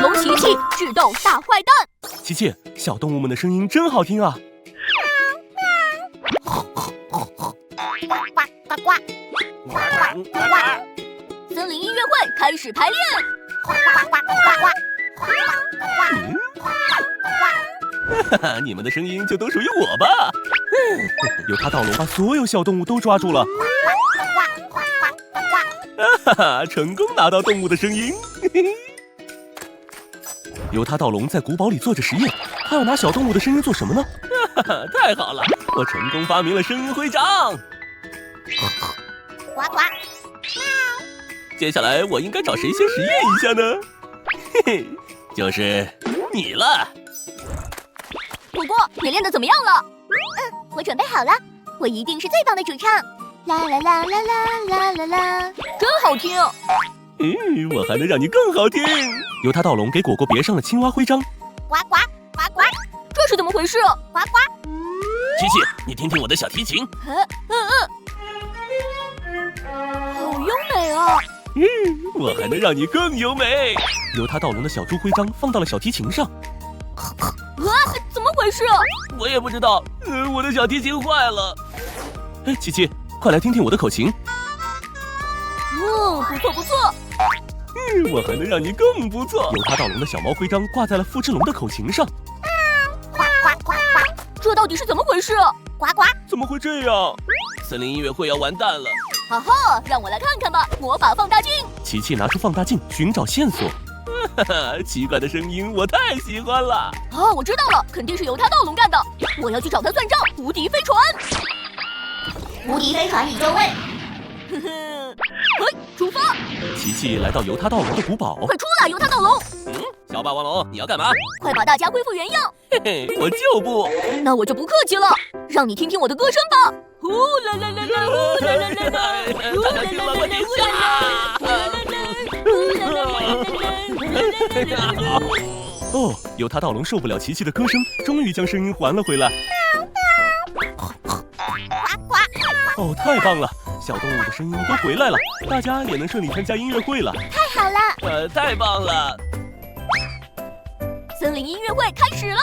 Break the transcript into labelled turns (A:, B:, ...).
A: 由琪琪智斗大坏蛋。
B: 琪琪，小动物们的声音真好听啊！
A: 森林音乐会开始排练。
B: 哈哈，你们的声音就都属于我吧！由他到龙把所有小动物都抓住了。哈哈，成功拿到动物的声音。由他到龙在古堡里做着实验，他要拿小动物的声音做什么呢？哈哈，太好了，我成功发明了声音徽章。
A: 呱呱。
B: 接下来我应该找谁先实验一下呢？嘿嘿，就是你了。
A: 果果，你练得怎么样了？我准备好了，我一定是最棒的主唱。啦啦啦啦啦啦啦啦，真好听。
B: 我还能让你更好听。由他到龙给果果别上了青蛙徽章。
A: 呱呱呱呱，这是怎么回事？呱呱。
B: 琪琪，你听听我的小提琴。
A: 好优美啊！
B: 我还能让你更优美。由他到龙的小猪徽章放到了小提琴上。
A: 怎么回事？
B: 我也不知道，我的小提琴坏了。哎，琪琪，快来听听我的口琴。
A: 不错不错。
B: 我还能让你更不错。由他到龙的小猫徽章挂在了富之龙的口琴上。
A: 呱呱呱呱，这到底是怎么回事？呱呱，
B: 怎么会这样？森林音乐会要完蛋了。
A: 哈哈，让我来看看吧，魔法放大镜。
B: 琪琪拿出放大镜寻找线索。哈哈，奇怪的声音我太喜欢了。
A: 我知道了，肯定是由他到龙干的。我要去找他算账。无敌飞船，无敌飞船已就位。出发！
B: 琪琪来到由他到龙的古堡。
A: 快出来，由他到龙！
B: 小霸王龙，你要干嘛？
A: 快把大家恢复原样！
B: 嘿嘿，我就不。
A: 那我就不客气了，让你听听我的歌声吧！呼啦啦啦啦，呼啦啦啦啦，呼啦啦啦啦，呼啦啦啦。
B: 哦，由他到龙受不了琪琪的歌声，终于将声音还了回来。哦，太棒了！小动物的声音都回来了，大家也能顺利参加音乐会了。
A: 太好了！
B: 太棒了！
A: 森林音乐会开始喽！